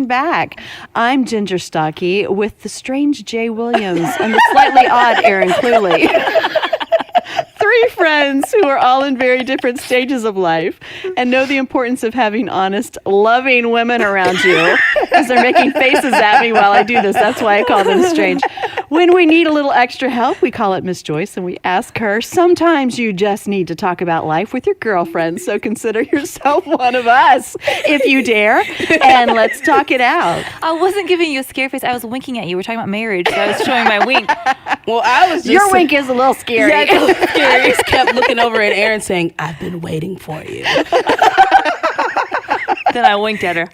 back. I'm Ginger Stocky with the strange Jay Williams and the slightly odd Aaron Cluley. Three friends who are all in very different stages of life and know the importance of having honest, loving women around you. Because they're making faces at me while I do this. That's why I call them strange. When we need a little extra help, we call it Miss Joyce and we ask her, sometimes you just need to talk about life with your girlfriend. So consider yourself one of us, if you dare, and let's talk it out. I wasn't giving you a scare face. I was winking at you. We're talking about marriage, so I was showing my wink. Well, I was just... Your wink is a little scary. Yeah, it's a little scary. I just kept looking over at Aaron saying, I've been waiting for you. Then I winked at her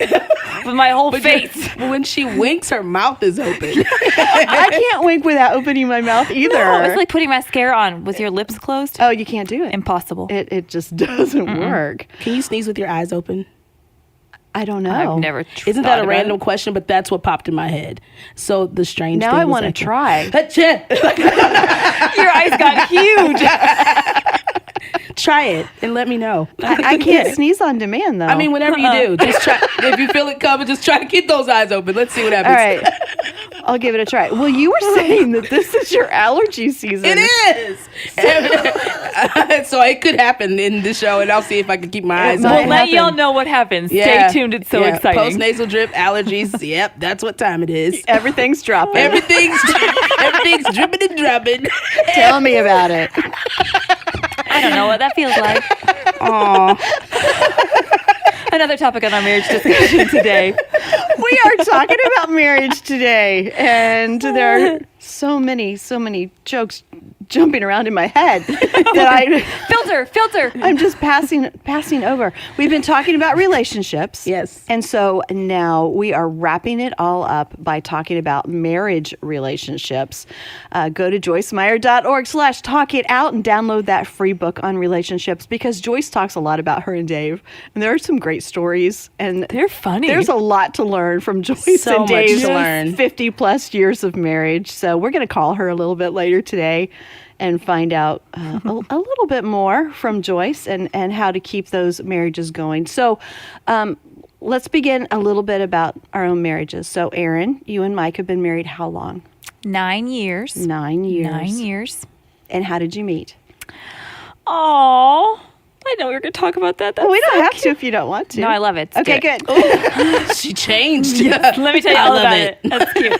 with my whole face. When she winks, her mouth is open. I can't wink without opening my mouth either. No, it's like putting mascara on with your lips closed. Oh, you can't do it. Impossible. It just doesn't work. Can you sneeze with your eyes open? I don't know. I've never Isn't that a random question? But that's what popped in my head. So the strange now thing I was want to try. Your eyes got huge. Try it and let me know. I can't sneeze on demand, though. I mean, whenever you do, just try. If you feel it coming, just try to keep those eyes open. Let's see what happens. All right. I'll give it a try. Well, you were saying that this is your allergy season. It is. So it could happen in the show, and I'll see if I can keep my eyes We'll open. let y'all know what happens. Yeah. Stay tuned. It's so exciting. Post-nasal drip, allergies. Yep, that's what time it is. Everything's dropping. Everything's dripping and dropping. Tell me about it. I don't know what that feels like. Aw. Another topic on our marriage discussion today. We are talking about marriage today, and there are so many jokes jumping around in my head that filter. I'm just passing over. We've been talking about relationships. Yes. And so now we are wrapping it all up by talking about marriage relationships. Go to joycemeyer.org/talk it out and download that free book on relationships, because Joyce talks a lot about her and Dave, and there are some great stories, and They're funny. There's a lot to learn from Joyce So and Dave's much to learn. 50 plus years of marriage. So we're going to call her a little bit later today and find out a little bit more from Joyce and how to keep those marriages going. So let's begin a little bit about our own marriages. So Aaron, you and Mike have been married how long? 9 years. 9 years. 9 years. And how did you meet? Oh, I know we were going to talk about that. That's Well, we don't so have cute. to if you don't want to. No, I love it. It's Okay, good. She changed. Let me tell you I all love about it. it. That's cute.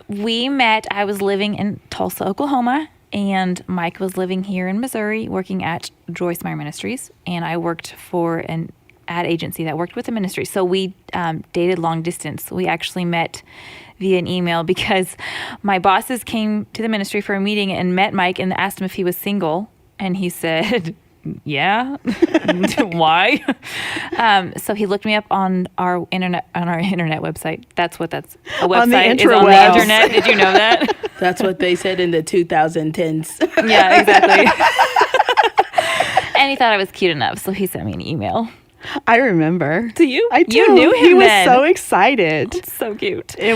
We met, I was living in Tulsa, Oklahoma, and Mike was living here in Missouri working at Joyce Meyer Ministries, and I worked for an ad agency that worked with the ministry. So we dated long distance. We actually met via an email because my bosses came to the ministry for a meeting and met Mike and asked him if he was single, and he said... Yeah. Why? So he looked me up on our internet website. That's what that's a website On the is on the interwebs. internet. Did you know that? That's what they said in the 2010s. Yeah, exactly. And he thought I was cute enough, so he sent me an email. I remember. Do you? I do. You knew him He was then. so excited. It's so cute. It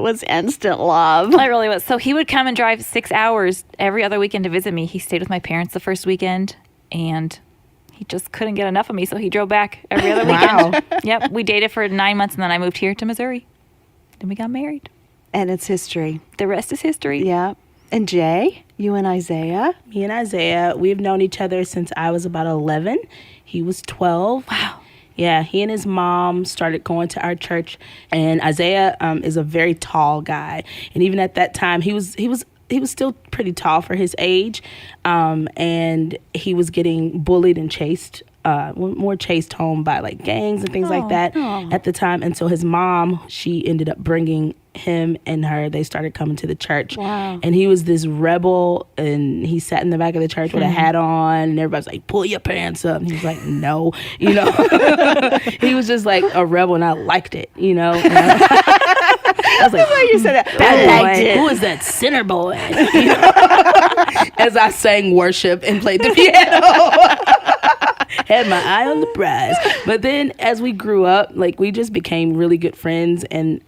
was instant love. I really was. So he would come and drive 6 hours every other weekend to visit me. He stayed with my parents the first weekend, and he just couldn't get enough of me, so he drove back every other weekend. Wow. Yep. We dated for 9 months, and then I moved here to Missouri. Then we got married. And it's history. The rest is history. Yeah. And Jay, you and Isaiah. Me and Isaiah, we've known each other since I was about 11. He was 12. Wow. Yeah, he and his mom started going to our church, and Isaiah is a very tall guy, and even at that time, he was still pretty tall for his age, and he was getting bullied and chased, more chased home by like gangs and things like that at the time. And so his mom, she ended up bringing him and her, they started coming to the church. Wow. And he was this rebel, and he sat in the back of the church with a hat on, and everybody's like, pull your pants up. And he was like, no, you know. He was just like a rebel, and I liked it, you know. I was like, You said that. bad I boy. liked it. Who is that sinner boy? You know? As I sang worship and played the piano. Had my eye on the prize. But then as we grew up, like we just became really good friends and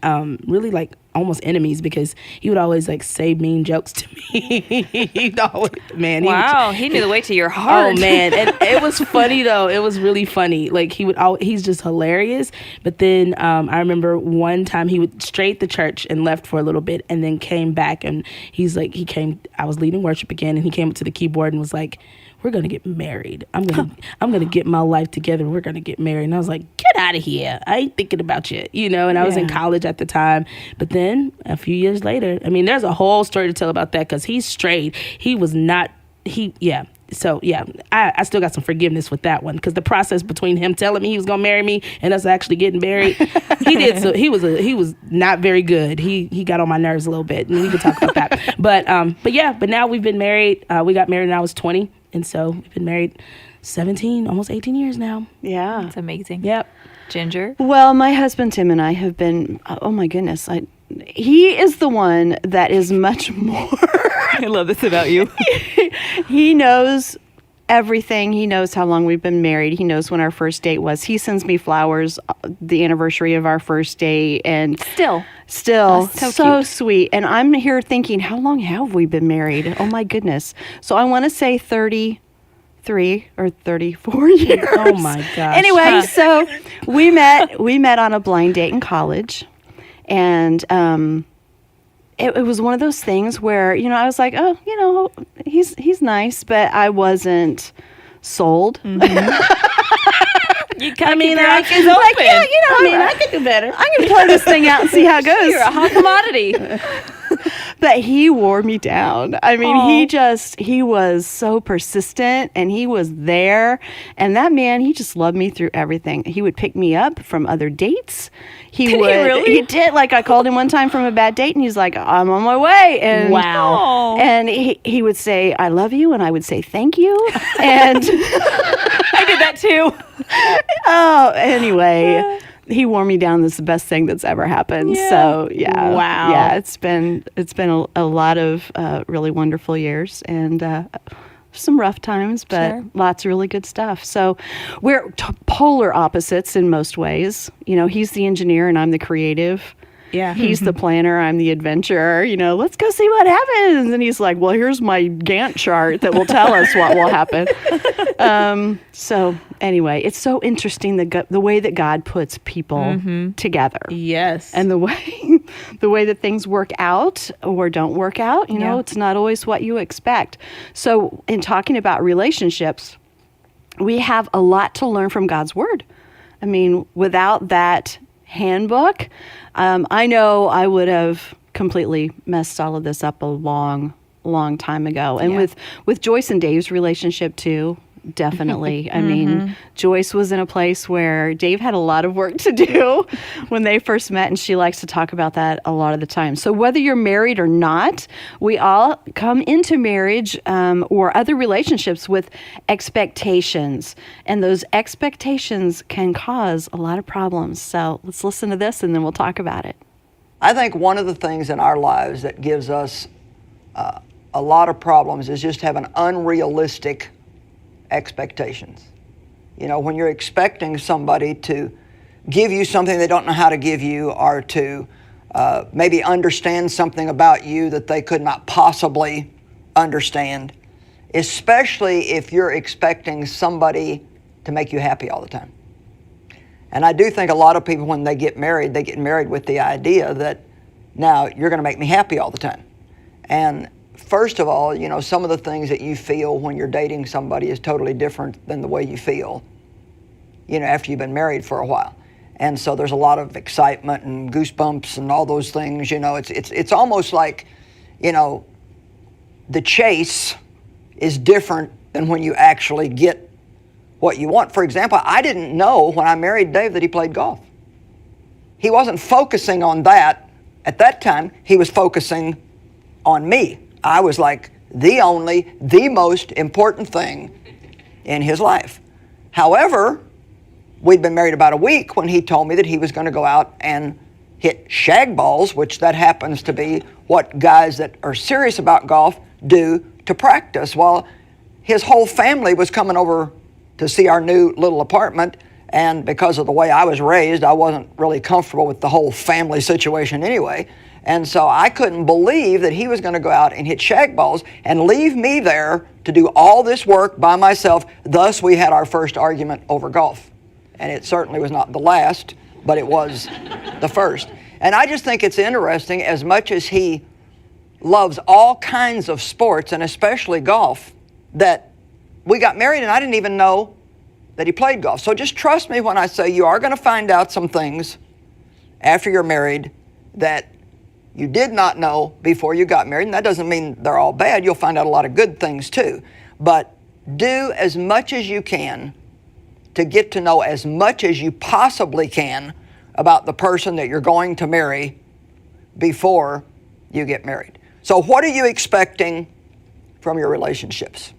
really like almost enemies because he would always like say mean jokes to me. He'd always, man. Wow, he knew the way to your heart. Oh man, and it was funny though. It was really funny. Like he's just hilarious. But then I remember one time he would straight the church and left for a little bit, and then came back and I was leading worship again, and he came up to the keyboard and was like, "We're gonna get married. I'm gonna get my life together. We're gonna get married." And I was like, "Get out of here! I ain't thinking about you." And I was in college at the time. But then a few years later, I mean, there's a whole story to tell about that because he's straight. He was not. So I still got some forgiveness with that one because the process between him telling me he was gonna marry me and us actually getting married, he was not very good. He got on my nerves a little bit, and we could talk about that. But now we've been married. We got married when I was 20. And so we've been married 17, almost 18 years now. Yeah. That's amazing. Yep. Ginger? Well, my husband, Tim, and I have been, oh my goodness, he is the one that is much more. I love this about you. He knows everything. He knows how long we've been married. He knows when our first date was. He sends me flowers, the anniversary of our first date, and Still so sweet. And I'm here thinking, how long have we been married? Oh my goodness. So I want to say 33 or 34 years. Oh my gosh. Anyway, so we met on a blind date in college, and it was one of those things where, I was like, oh, he's nice, but I wasn't sold. Mm-hmm. You I mean, I can Like, I I could do better. I'm going to play this thing out and see how it goes. You're a hot commodity. But he wore me down. I mean, Aw. he was so persistent, and he was there. And that man, he just loved me through everything. He would pick me up from other dates. Did he really? He did. Like, I called him one time from a bad date, and he's like, I'm on my way. And Wow. Aw. And he would say, I love you, and I would say thank you. And I did that too. anyway, he wore me down. This is the best thing that's ever happened. Yeah. So yeah, Wow. yeah, it's been a lot of really wonderful years and some rough times, but Sure. lots of really good stuff. So we're polar opposites in most ways. He's the engineer and I'm the creative. Yeah. He's the planner, I'm the adventurer. Let's go see what happens. And he's like, well, here's my Gantt chart that will tell us what will happen. So anyway, it's so interesting the way that God puts people together. Yes. And the way that things work out or don't work out, Yeah. it's not always what you expect. So in talking about relationships, we have a lot to learn from God's word. I mean, without that handbook, I know I would have completely messed all of this up a long time ago. And Yeah. with Joyce and Dave's relationship too, definitely. I mean, Joyce was in a place where Dave had a lot of work to do when they first met, and she likes to talk about that a lot of the time. So whether you're married or not, we all come into marriage or other relationships with expectations, and those expectations can cause a lot of problems. So let's listen to this, and then we'll talk about it. I think one of the things in our lives that gives us a lot of problems is just having unrealistic expectations. When you're expecting somebody to give you something they don't know how to give you, or to maybe understand something about you that they could not possibly understand, especially if you're expecting somebody to make you happy all the time. And I do think a lot of people, when they get married with the idea that now you're going to make me happy all the time. And first of all, some of the things that you feel when you're dating somebody is totally different than the way you feel, after you've been married for a while. And so there's a lot of excitement and goosebumps and all those things. It's almost like, the chase is different than when you actually get what you want. For example, I didn't know when I married Dave that he played golf. He wasn't focusing on that at that time. He was focusing on me. I was like the most important thing in his life. However, we'd been married about a week when he told me that he was going to go out and hit shag balls, which that happens to be what guys that are serious about golf do to practice. Well, his whole family was coming over to see our new little apartment. And because of the way I was raised, I wasn't really comfortable with the whole family situation anyway. And so I couldn't believe that he was going to go out and hit shag balls and leave me there to do all this work by myself. Thus, we had our first argument over golf. And it certainly was not the last, but it was the first. And I just think it's interesting, as much as he loves all kinds of sports, and especially golf, that we got married and I didn't even know that he played golf. So just trust me when I say you are going to find out some things after you're married that you did not know before you got married. And that doesn't mean they're all bad. You'll find out a lot of good things too. But do as much as you can to get to know as much as you possibly can about the person that you're going to marry before you get married. So what are you expecting from your relationships?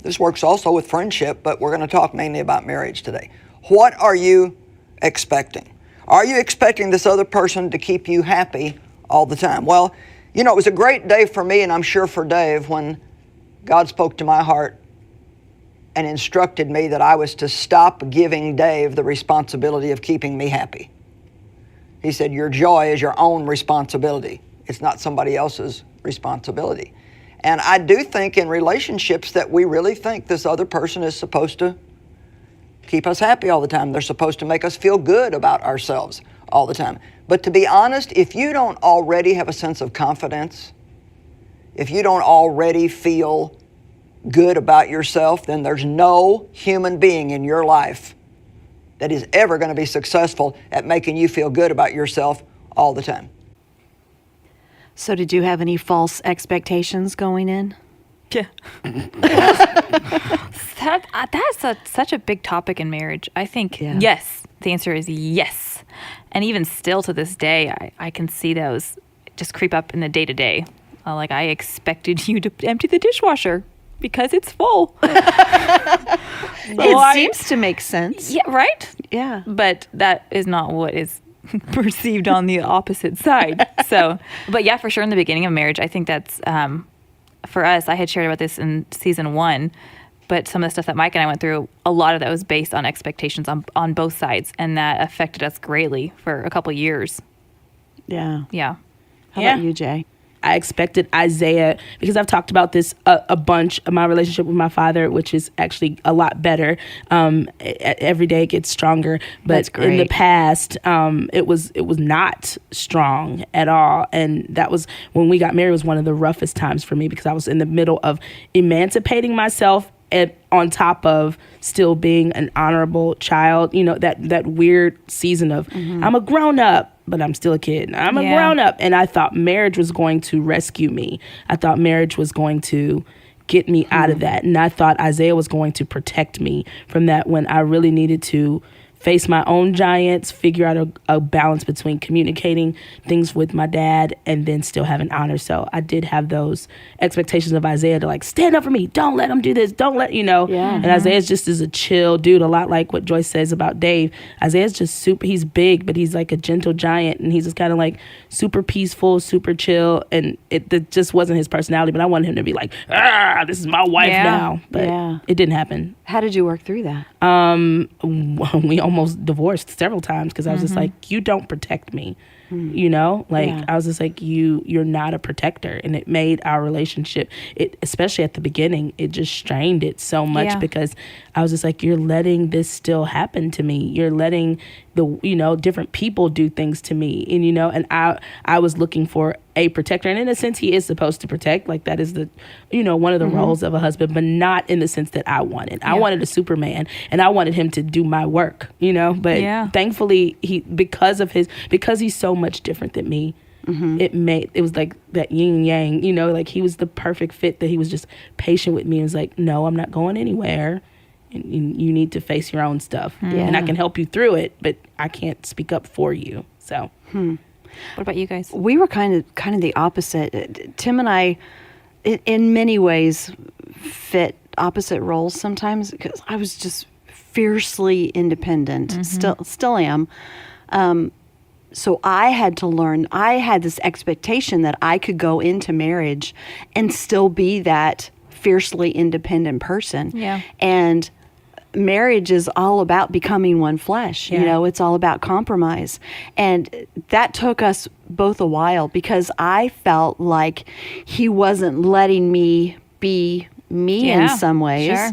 This works also with friendship, but we're going to talk mainly about marriage today. What are you expecting? Are you expecting this other person to keep you happy all the time? Well, you know, it was a great day for me, and I'm sure for Dave, when God spoke to my heart and instructed me that I was to stop giving Dave the responsibility of keeping me happy. He said, your joy is your own responsibility. It's not somebody else's responsibility. And I do think in relationships that we really think this other person is supposed to keep us happy all the time. They're supposed to make us feel good about ourselves all the time. But to be honest, if you don't already have a sense of confidence, if you don't already feel good about yourself, then there's no human being in your life that is ever going to be successful at making you feel good about yourself all the time. So did you have any false expectations going in? Yeah. That's such a big topic in marriage. I think, yes, the answer is yes. And even still to this day, I can see those just creep up in the day-to-day. Like, I expected you to empty the dishwasher because it's full. It seems to make sense. Yeah, right? Yeah. But that is not what is perceived on the opposite side. So, but yeah, for sure in the beginning of marriage, I think that's, for us, I had shared about this in season 1, but some of the stuff that Mike and I went through, a lot of that was based on expectations on both sides, and that affected us greatly for a couple years. Yeah. Yeah. How about you, Jay? I expected Isaiah, because I've talked about this a bunch, of my relationship with my father, which is actually a lot better. Every day it gets stronger. But That's great. in the past, it was not strong at all. And that was, when we got married, was one of the roughest times for me, because I was in the middle of emancipating myself on top of still being an honorable child. You know, that weird season of, I'm a grown up, but I'm still a kid. I'm a grown up. And I thought marriage was going to rescue me. I thought marriage was going to get me out of that. And I thought Isaiah was going to protect me from that, when I really needed to face my own giants, figure out a balance between communicating things with my dad and then still having honor. So I did have those expectations of Isaiah to, like, stand up for me. Don't let him do this. Don't let, Yeah. And Isaiah's just is a chill dude, a lot like what Joyce says about Dave. Isaiah's just super, he's big, but he's like a gentle giant, and he's just kind of like super peaceful, super chill. And it just wasn't his personality, but I wanted him to be like, this is my wife now. But it didn't happen. How did you work through that? We almost divorced several times, because I was just like, you don't protect me. I was just like, you're not a protector. And it made our relationship, especially at the beginning, it just strained it so much, because I was just like, you're letting this still happen to me. You're letting different people do things to me. And I was looking for a protector. And in a sense, he is supposed to protect. Like, that is the, one of the roles of a husband, but not in the sense that I wanted. I wanted a Superman, and I wanted him to do my work, but thankfully because he's so much different than me, it was like that yin yang, like he was the perfect fit, that he was just patient with me and was like, no, I'm not going anywhere. And you need to face your own stuff. And I can help you through it, but I can't speak up for you. So what about you guys? We were kind of the opposite. Tim and I, in many ways, fit opposite roles sometimes, because I was just fiercely independent. Still am. So I had to learn. I had this expectation that I could go into marriage and still be that fiercely independent person. Yeah. And marriage is all about becoming one flesh. You Yeah. know, it's all about compromise. And that took us both a while because I felt like he wasn't letting me be me in Yeah, some ways. sure.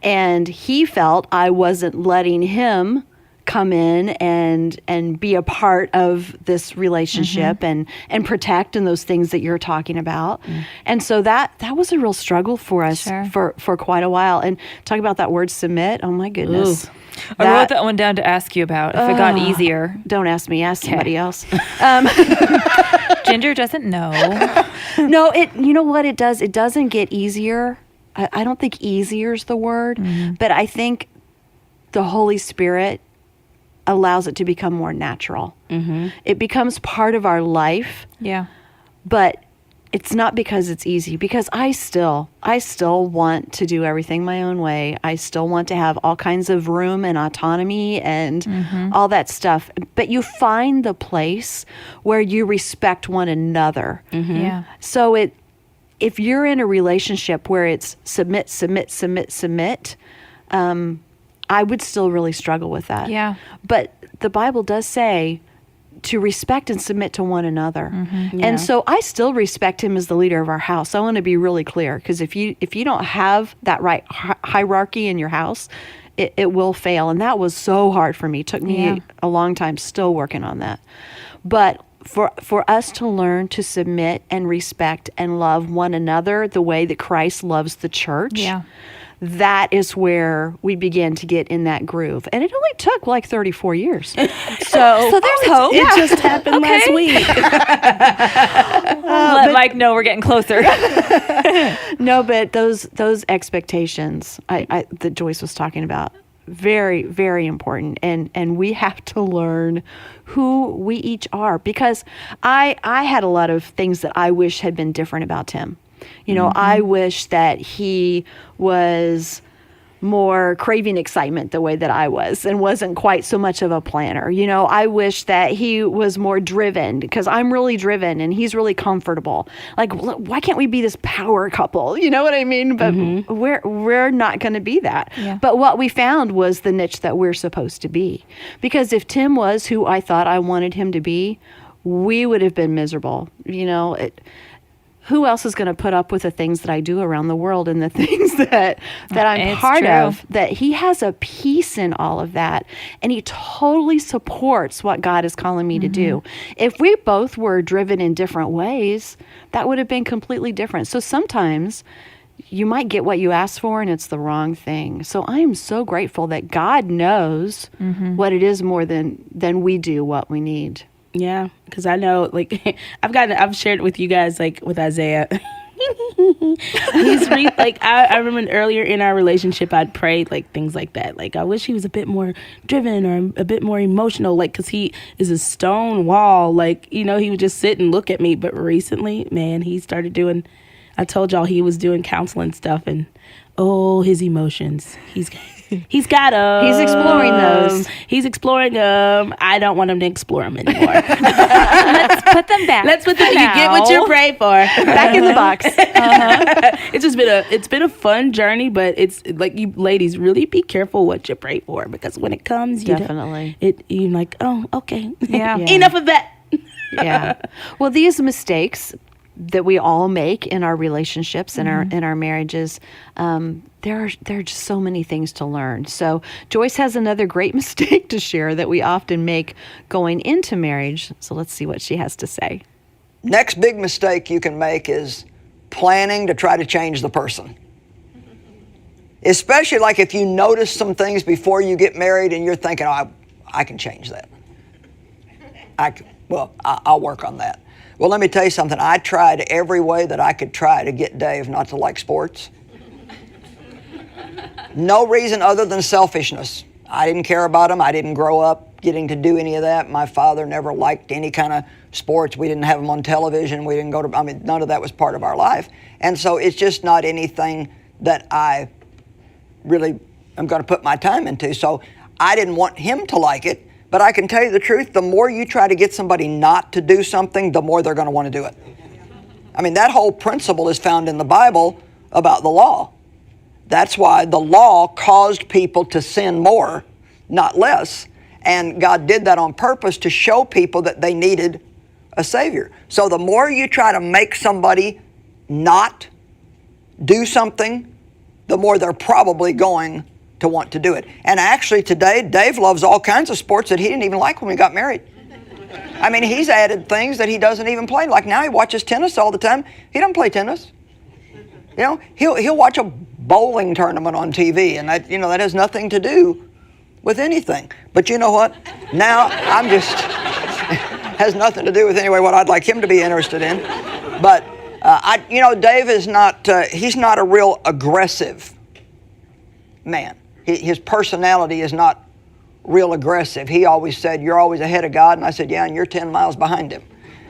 And he felt I wasn't letting him come in and be a part of this relationship and protect and those things that you're talking about. And so that was a real struggle for us Sure. for quite a while. And talk about that word submit. Oh my goodness. Ooh. I wrote that one down to ask you about if it got easier. Don't ask me, ask somebody else. Ginger doesn't know. No, you know what it does? It doesn't get easier. I don't think easier is the word, but I think the Holy Spirit allows it to become more natural. It becomes part of our life, Yeah. but it's not because it's easy, because I still want to do everything my own way. I still want to have all kinds of room and autonomy and all that stuff. But you find the place where you respect one another. Yeah. So if you're in a relationship where it's submit, I would still really struggle with that. Yeah. But the Bible does say to respect and submit to one another. Yeah. And so I still respect him as the leader of our house. I want to be really clear, because if you don't have that right hierarchy in your house, it will fail. And that was so hard for me. It took me a long time, still working on that. But for us to learn to submit and respect and love one another the way that Christ loves the church, Yeah. that is where we began to get in that groove. And it only took like 34 years. So there's hope. It just happened last week. Let Mike know we're getting closer. No, but those expectations that Joyce was talking about, very, very important. And we have to learn who we each are, because I had a lot of things that I wish had been different about Tim. You know, I wish that he was more craving excitement the way that I was and wasn't quite so much of a planner. You know, I wish that he was more driven, because I'm really driven and he's really comfortable. Like, why can't we be this power couple? You know what I mean? But we're not going to be that. Yeah. But what we found was the niche that we're supposed to be. Because if Tim was who I thought I wanted him to be, we would have been miserable. You know, who else is going to put up with the things that I do around the world and the things that I'm It's part true. of? That he has a peace in all of that, and he totally supports what God is calling me to do. If we both were driven in different ways, that would have been completely different. So sometimes you might get what you ask for and it's the wrong thing. So I am so grateful that God knows what it is more than we do what we need. Yeah, because I know, like, I've shared it with you guys, like, with Isaiah. I remember earlier in our relationship, I'd prayed, like, things like that. Like, I wish he was a bit more driven or a bit more emotional, like, because he is a stone wall. Like, you know, he would just sit and look at me. But recently, man, he started doing, I told y'all he was doing counseling stuff, and, his emotions. He's got them. He's exploring those. He's exploring them. I don't want him to explore them anymore. Let's put them back. Let's put them. You get what you pray for. Back in the box. It's been a fun journey, but it's like, you ladies, really be careful what you pray for, because when it comes, Definitely. you're like, oh, okay, Yeah. enough of that. Yeah. Well, these mistakes that we all make in our relationships and in our marriages, there are just so many things to learn. So Joyce has another great mistake to share that we often make going into marriage. So let's see what she has to say. Next big mistake you can make is planning to try to change the person. Especially like if you notice some things before you get married and you're thinking, I can change that. I'll work on that. Well, let me tell you something. I tried every way that I could try to get Dave not to like sports. No reason other than selfishness. I didn't care about him. I didn't grow up getting to do any of that. My father never liked any kind of sports. We didn't have them on television. We didn't none of that was part of our life. And so it's just not anything that I really am going to put my time into. So I didn't want him to like it. But I can tell you the truth, the more you try to get somebody not to do something, the more they're going to want to do it. I mean, that whole principle is found in the Bible about the law. That's why the law caused people to sin more, not less. And God did that on purpose to show people that they needed a Savior. So the more you try to make somebody not do something, the more they're probably going to want to do it. And actually today, Dave loves all kinds of sports that he didn't even like when we got married. I mean, he's added things that he doesn't even play. Like now he watches tennis all the time. He doesn't play tennis. You know, he'll watch a bowling tournament on TV, and that, you know, that has nothing to do with anything. But you know what? Now I'm just has nothing to do with anyway what I'd like him to be interested in. But you know, Dave is not. He's not a real aggressive man. His personality is not real aggressive. He always said, "You're always ahead of God," and I said, "Yeah, and you're 10 miles behind him."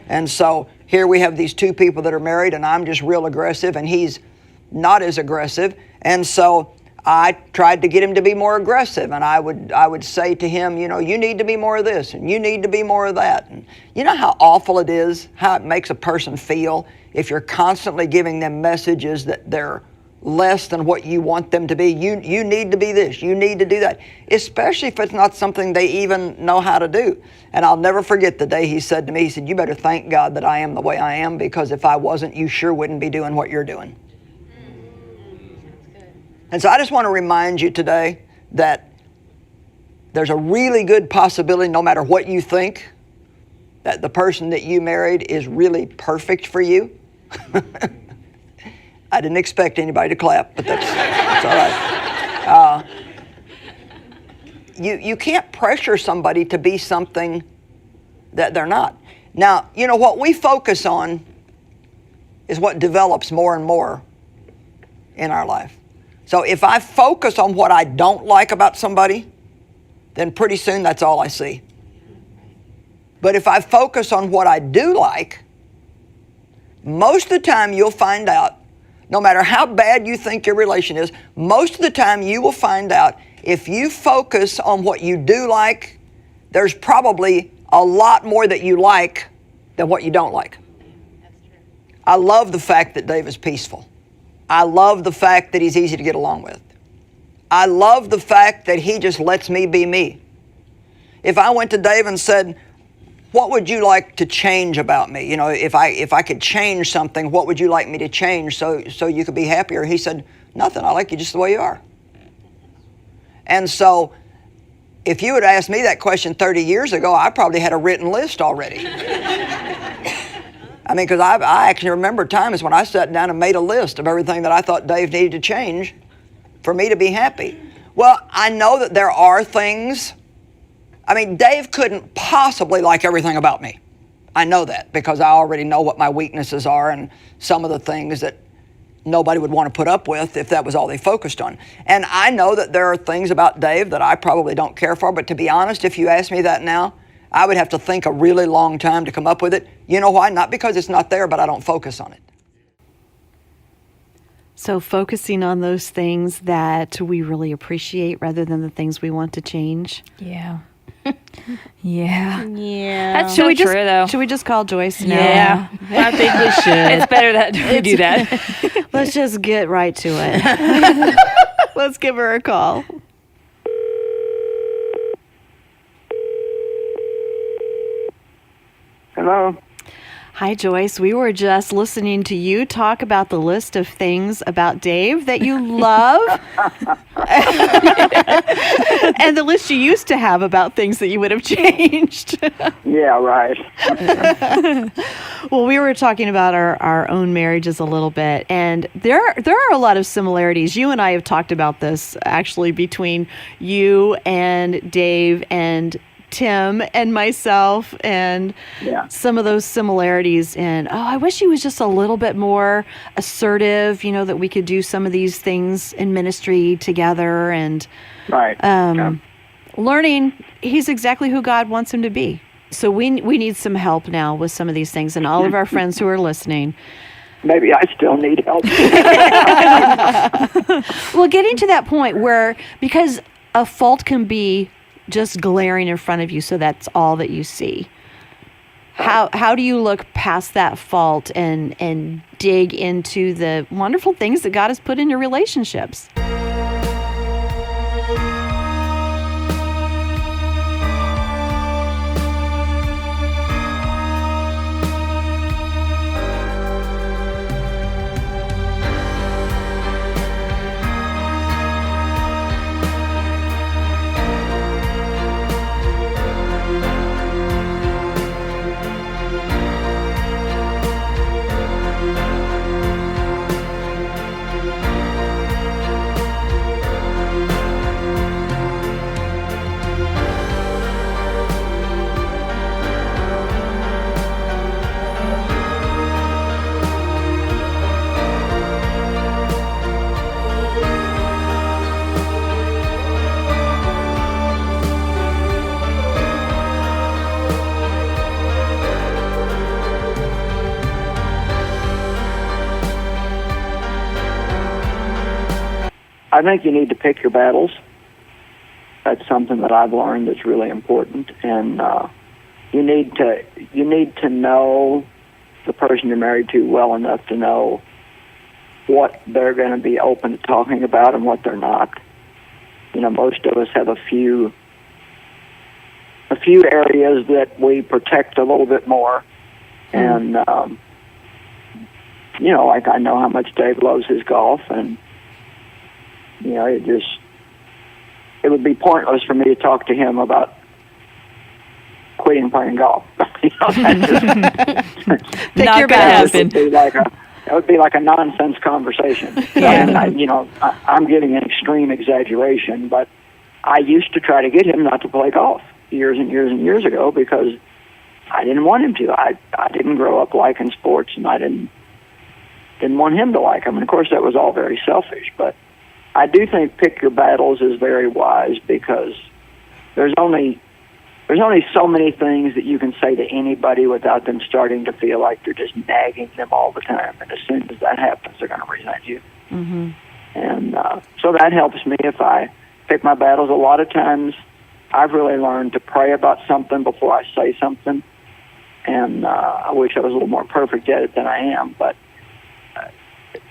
And so here we have these two people that are married, and I'm just real aggressive, and he's not as aggressive. And so I tried to get him to be more aggressive, and I would say to him, you know, you need to be more of this, and you need to be more of that. And you know how awful it is, how it makes a person feel if you're constantly giving them messages that they're less than what you want them to be. You need to be this, you need to do that, especially if it's not something they even know how to do. And I'll never forget the day he said to me, he said, "You better thank God that I am the way I am, because if I wasn't, you sure wouldn't be doing what you're doing." And so I just want to remind you today that there's a really good possibility, no matter what you think, that the person that you married is really perfect for you. I didn't expect anybody to clap, but that's all right. You can't pressure somebody to be something that they're not. Now, you know, what we focus on is what develops more and more in our life. So if I focus on what I don't like about somebody, then pretty soon that's all I see. But if I focus on what I do like, most of the time you'll find out, no matter how bad you think your relation is, most of the time you will find out if you focus on what you do like, there's probably a lot more that you like than what you don't like. That's true. I love the fact that Dave is peaceful. I love the fact that he's easy to get along with. I love the fact that he just lets me be me. If I went to Dave and said, "What would you like to change about me? You know, if I could change something, what would you like me to change so you could be happier?" He said, "Nothing. I like you just the way you are." And so if you had asked me that question 30 years ago, I probably had a written list already. I mean, because I actually remember times when I sat down and made a list of everything that I thought Dave needed to change for me to be happy. Well, I know that there are things. I mean, Dave couldn't possibly like everything about me. I know that because I already know what my weaknesses are and some of the things that nobody would want to put up with if that was all they focused on. And I know that there are things about Dave that I probably don't care for, but to be honest, if you ask me that now, I would have to think a really long time to come up with it. You know why? Not because it's not there, but I don't focus on it. So focusing on those things that we really appreciate rather than the things we want to change. Yeah. Yeah. Yeah. That's so true, though. Should we just call Joyce now? Yeah. I think we should. It's better that we do that. Let's just get right to it. Let's give her a call. Hello. Hi, Joyce. We were just listening to you talk about the list of things about Dave that you love and the list you used to have about things that you would have changed. Yeah, right. Well, we were talking about our own marriages a little bit, and there are a lot of similarities. You and I have talked about this actually between you and Dave and Tim and myself, and some of those similarities. And I wish he was just a little bit more assertive, you know, that we could do some of these things in ministry together, and learning he's exactly who God wants him to be. So we need some help now with some of these things, and all of our friends who are listening. Maybe I still need help. Well, getting to that point where, because a fault can be just glaring in front of you, so that's all that you see. How do you look past that fault and dig into the wonderful things that God has put in your relationships? I think you need to pick your battles. That's something that I've learned that's really important, and you need to know the person you're married to well enough to know what they're going to be open to talking about and what they're not. You know, most of us have a few areas that we protect a little bit more, and you know, like I know how much Dave loves his golf, and you know, it would be pointless for me to talk to him about quitting playing golf. You know, Pick your battles. That would be like a nonsense conversation. And I'm giving an extreme exaggeration, but I used to try to get him not to play golf years and years and years ago because I didn't want him to. I didn't grow up liking sports, and I didn't want him to like them. And of course, that was all very selfish. But I do think pick your battles is very wise because there's only so many things that you can say to anybody without them starting to feel like you're just nagging them all the time. And as soon as that happens, they're going to resent you. Mm-hmm. And so that helps me if I pick my battles. A lot of times I've really learned to pray about something before I say something. And I wish I was a little more perfect at it than I am. But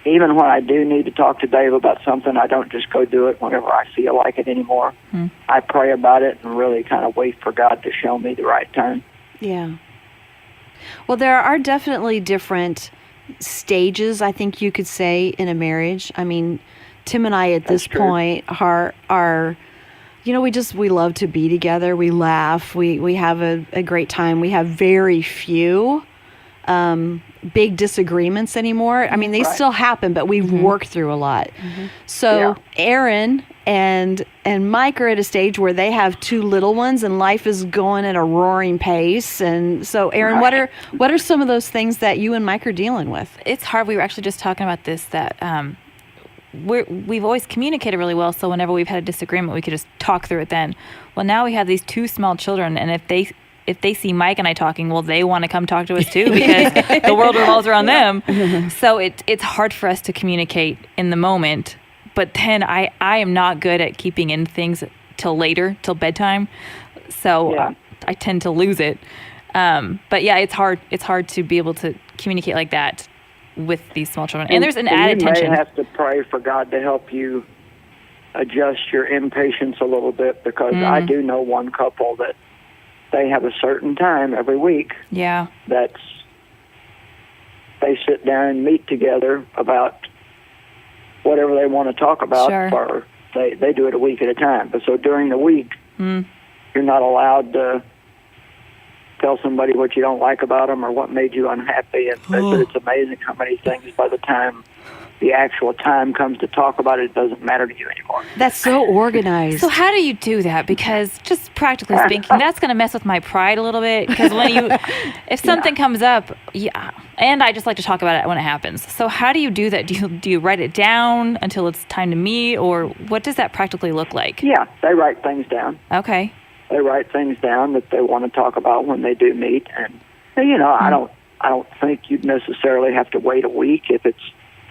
even when I do need to talk to Dave about something, I don't just go do it whenever I feel like it anymore. I pray about it and really kind of wait for God to show me the right time. Yeah. Well, there are definitely different stages, I think you could say, in a marriage. I mean, Tim and I at this point are you know, we love to be together. We laugh. We have a great time. We have very few big disagreements anymore. I mean, they still happen, but we've worked through a lot. So Aaron and Mike are at a stage where they have two little ones, and life is going at a roaring pace. And so, Aaron, what are some of those things that you and Mike are dealing with? It's hard. We were actually just talking about this, that we've always communicated really well, so whenever we've had a disagreement, we could just talk through it then. Well, now we have these two small children, and if they see Mike and I talking, well, they want to come talk to us too because the world revolves around them. So it's hard for us to communicate in the moment. But then I am not good at keeping in things till bedtime. So I tend to lose it. But yeah, it's hard. It's hard to be able to communicate like that with these small children. And there's an added tension. You may have to pray for God to help you adjust your impatience a little bit because I do know one couple that they have a certain time every week. Yeah. They sit down and meet together about whatever they want to talk about. Sure. Or they do it a week at a time. But so during the week, you're not allowed to tell somebody what you don't like about them or what made you unhappy. And it's amazing how many things by the time the actual time comes to talk about it doesn't matter to you anymore. That's so organized. So how do you do that? Because just practically speaking, that's going to mess with my pride a little bit. Because if something comes up, and I just like to talk about it when it happens. So how do you do that? Do you write it down until it's time to meet, or what does that practically look like? Yeah, they write things down. Okay. They write things down that they want to talk about when they do meet, and I don't think you'd necessarily have to wait a week if it's.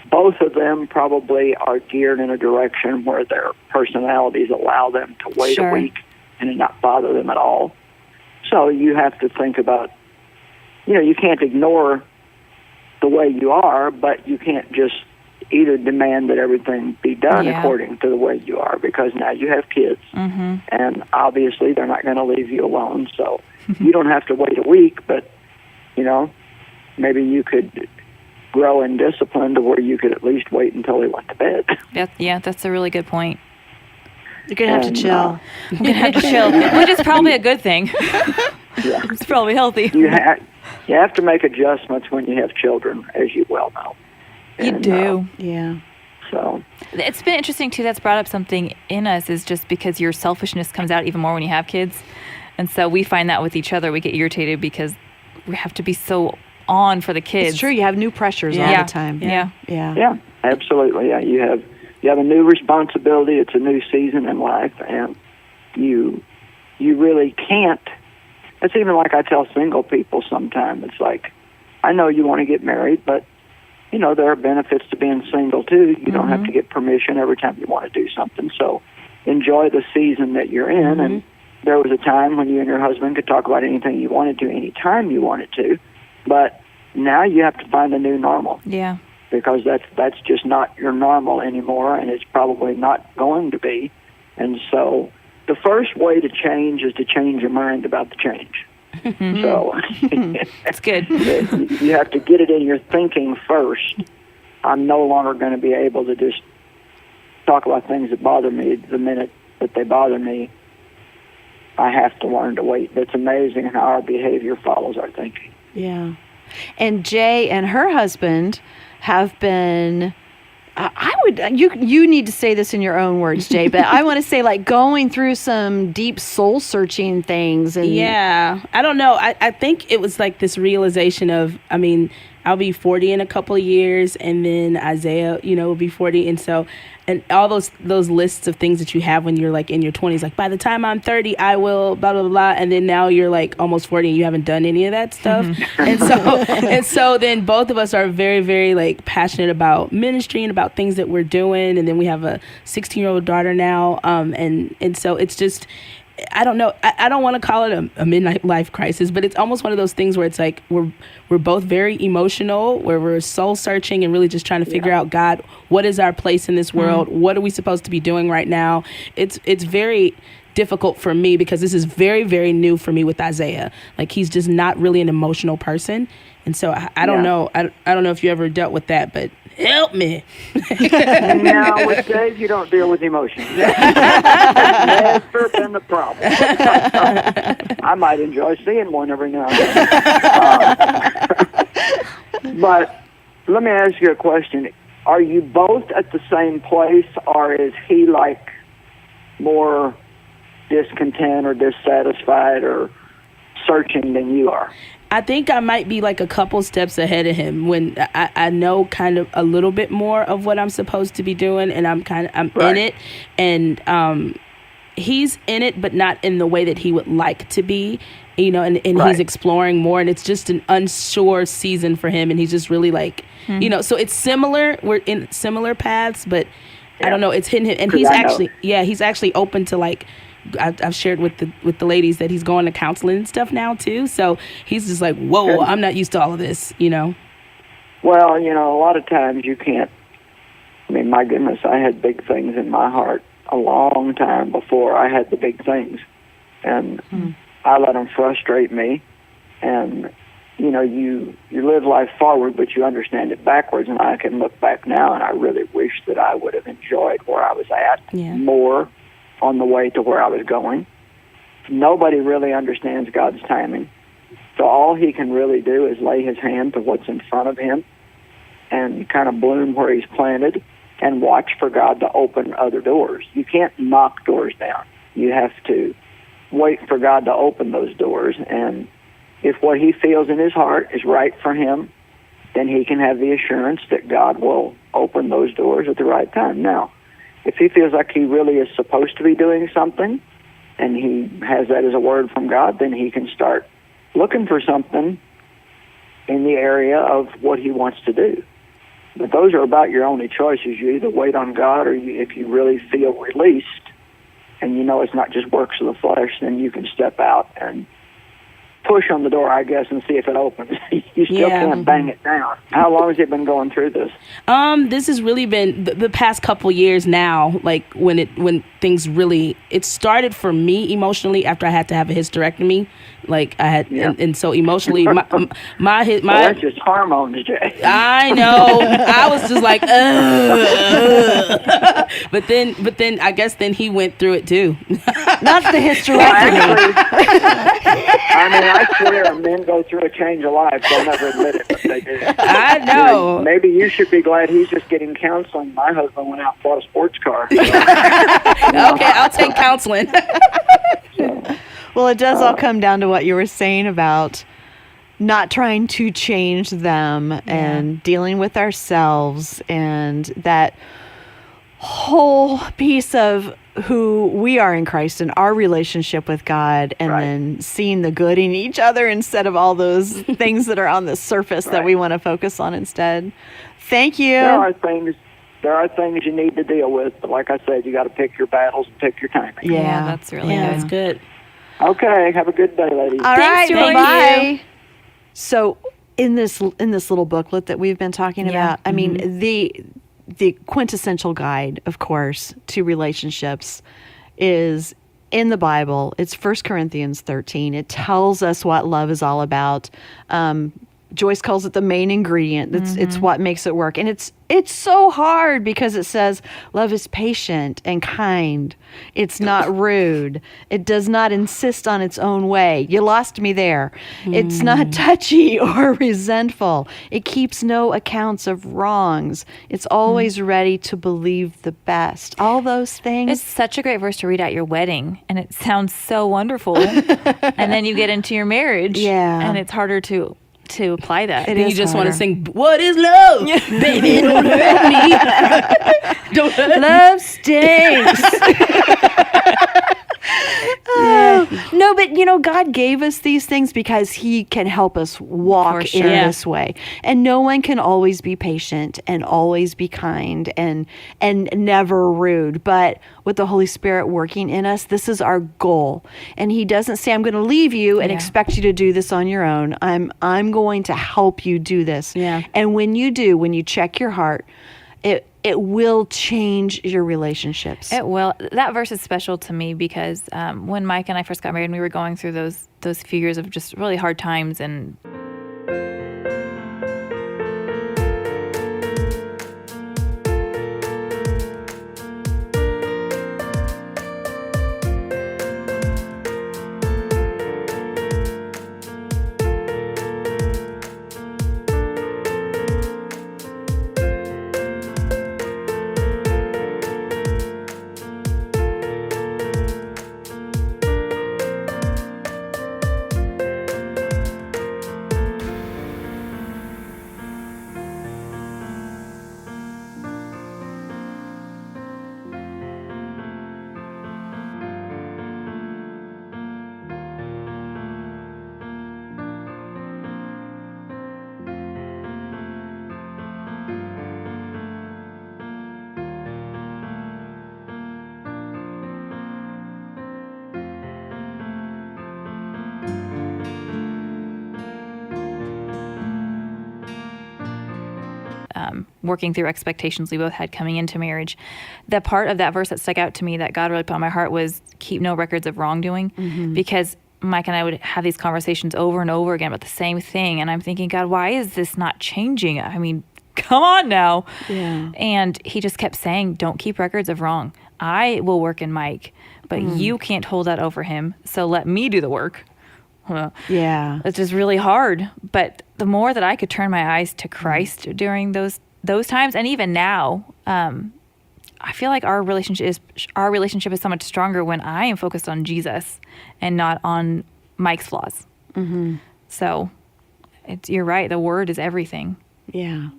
Both of them probably are geared in a direction where their personalities allow them to wait a week and it not bother them at all. So you have to think about, you can't ignore the way you are, but you can't just either demand that everything be done according to the way you are because now you have kids. And obviously they're not going to leave you alone. So you don't have to wait a week, but, maybe you could grow in discipline to where you could at least wait until they went to bed. That's a really good point. You're going to have to chill. I'm going to have to chill, which is probably a good thing. It's probably healthy. You have to make adjustments when you have children, as you well know. You do. Yeah. So it's been interesting, too, that's brought up something in us is just because your selfishness comes out even more when you have kids. And so we find that with each other. We get irritated because we have to be so on for the kids. It's true. You have new pressures all the time. Yeah, absolutely. Yeah, you have a new responsibility. It's a new season in life, and you really can't. It's even like I tell single people sometimes. It's like, I know you want to get married, but there are benefits to being single, too. You don't have to get permission every time you want to do something. So enjoy the season that you're in. And there was a time when you and your husband could talk about anything you wanted to, anytime you wanted to. But now you have to find a new normal. Yeah. Because that's just not your normal anymore, and it's probably not going to be. And so the first way to change is to change your mind about the change. So That's good. you have to get it in your thinking first. I'm no longer going to be able to just talk about things that bother me the minute that they bother me. I have to learn to wait. It's amazing how our behavior follows our thinking. Yeah. And Jay and her husband have been, you need to say this in your own words, Jay, but I want to say like going through some deep soul searching things. And yeah, I don't know. I think it was like this realization of, I'll be 40 in a couple of years, and then Isaiah, will be 40. And so, and all those lists of things that you have when you're like in your 20s, like by the time I'm 30, I will blah, blah, blah. And then now you're like almost 40 and you haven't done any of that stuff. And so then both of us are very, very like passionate about ministry and about things that we're doing. And then we have a 16-year-old daughter now. And so it's just, I don't know. I don't want to call it a midnight life crisis, but it's almost one of those things where it's like we're both very emotional, where we're soul searching and really just trying to figure out, God, what is our place in this world? What are we supposed to be doing right now? It's very difficult for me because this is very, very new for me with Isaiah. Like he's just not really an emotional person. And so I don't know. I don't know if you ever dealt with that, but help me. No, with Dave, you don't deal with emotions. Never been the problem. I might enjoy seeing one every now and then. But let me ask you a question. Are you both at the same place, or is he like more discontent or dissatisfied or searching than you are? I think I might be like a couple steps ahead of him when I know kind of a little bit more of what I'm supposed to be doing, and I'm in it, and he's in it, but not in the way that he would like to be, and he's exploring more, and it's just an unsure season for him, and he's just really like, so it's similar. We're in similar paths, but I don't know. It's hitting him, and he's actually open to like. I've shared with the ladies that he's going to counseling and stuff now too. So he's just like, whoa, I'm not used to all of this, Well, a lot of times you can't. My goodness, I had big things in my heart a long time before I had the big things, and I let them frustrate me. And you live life forward, but you understand it backwards. And I can look back now, and I really wish that I would have enjoyed where I was at more. On the way to where I was going. Nobody really understands God's timing. So all he can really do is lay his hand to what's in front of him and kind of bloom where he's planted and watch for God to open other doors. You can't knock doors down. You have to wait for God to open those doors. And if what he feels in his heart is right for him, then he can have the assurance that God will open those doors at the right time. Now, if he feels like he really is supposed to be doing something, and he has that as a word from God, then he can start looking for something in the area of what he wants to do. But those are about your only choices. You either wait on God, or if you really feel released, and it's not just works of the flesh, then you can step out and push on the door, I guess, and see if it opens. You still can't bang it down. How long has it been going through this? This has really been the past couple years now. Like when things really, it started for me emotionally after I had to have a hysterectomy. Like I had, and so emotionally, my well, that's just hormones, Jay. I know. I was just like, but then I guess then he went through it too. Not the hysterectomy. I swear men go through a change of life. They'll never admit it, but they do. I know. Maybe you should be glad he's just getting counseling. My husband went out and bought a sports car. Okay, I'll take counseling. Well, it does all come down to what you were saying about not trying to change them and dealing with ourselves, and that whole piece of who we are in Christ and our relationship with God, and Right. then seeing the good in each other instead of all those things that are on the surface that we want to focus on instead. Thank you. There are things you need to deal with, but like I said, you got to pick your battles and pick your timing. Yeah, that's really Yeah, good. that's good. Okay, have a good day, ladies. All right, Joy. bye. So in this little booklet that we've been talking about, I mean, the quintessential guide, of course, to relationships is in the Bible. It's 1 Corinthians 13. It tells us what love is all about. Joyce calls it the main ingredient. It's what makes it work. And it's so hard because it says love is patient and kind. It's not rude. It does not insist on its own way. You lost me there. It's not touchy or resentful. It keeps no accounts of wrongs. It's always ready to believe the best. All those things. It's such a great verse to read at your wedding, and it sounds so wonderful. And then you get into your marriage, and it's harder to apply that. And you just want to sing, "What is love? Baby, don't hurt me. Don't hurt me." Love stinks. No, but God gave us these things because He can help us walk For sure. in Yeah. this way. And no one can always be patient and always be kind and never rude. But with the Holy Spirit working in us, this is our goal. And He doesn't say, "I'm going to leave you and expect you to do this on your own. I'm going to help you do this." Yeah. And when you do, when you check your heart, it will change your relationships. It will. That verse is special to me because when Mike and I first got married, we were going through those few years of just really hard times, and working through expectations we both had coming into marriage. The part of that verse that stuck out to me that God really put on my heart was keep no records of wrongdoing, because Mike and I would have these conversations over and over again about the same thing. And I'm thinking, God, why is this not changing? I mean, come on now. Yeah. And He just kept saying, don't keep records of wrong. I will work in Mike, but you can't hold that over him. So let me do the work. Yeah. It's just really hard. But the more that I could turn my eyes to Christ during those times, and even now, I feel like our relationship is so much stronger when I am focused on Jesus and not on Mike's flaws. So you're right. The Word is everything. Yeah.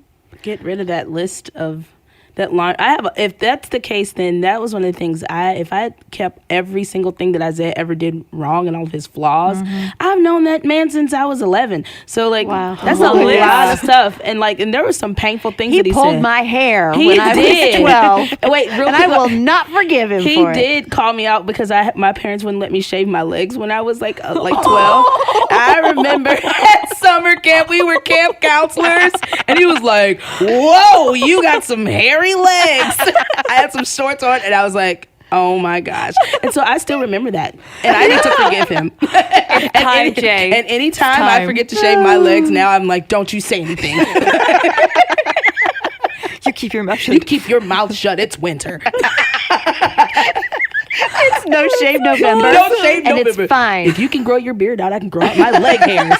Get rid of that list of that line. If that's the case, then that was one of the things if I kept every single thing that Isaiah ever did wrong and all of his flaws, I've known that man since I was 11. So that's a lot of stuff. And there were some painful things He that he pulled said. my hair He when I did. was 12. Wait, real and quick, I will not forgive him He for it. did call me out because my parents wouldn't let me shave my legs when I was like 12. I remember at summer camp, we were camp counselors, and he was like, "Whoa, you got some hairy legs." I had some shorts on, and I was like, "Oh my gosh!" And so I still remember that, and I need to forgive him. Time, Jay. And anytime I Time. forget to shave my legs, now I'm like, "Don't you say anything." You keep your mouth shut. You keep your mouth shut. It's winter. It's No Shave November. No shave and November. it's fine. If you can grow your beard out, I can grow out my leg hairs.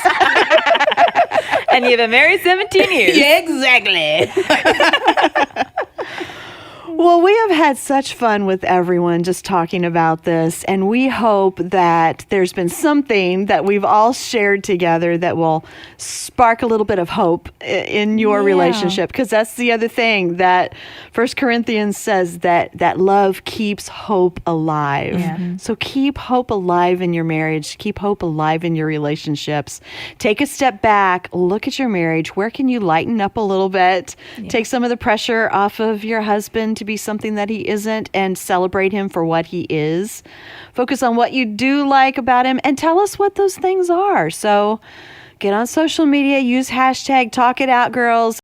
And you've been married 17 years. Yeah, exactly. Well, we have had such fun with everyone just talking about this, and we hope that there's been something that we've all shared together that will spark a little bit of hope in your relationship, because that's the other thing that 1 Corinthians says, that love keeps hope alive. Yeah. So keep hope alive in your marriage, keep hope alive in your relationships. Take a step back, look at your marriage. Where can you lighten up a little bit? Take some of the pressure off of your husband to be something that he isn't, and celebrate him for what he is. Focus on what you do like about him and tell us what those things are. So get on social media, use hashtag Talk It Out Girls.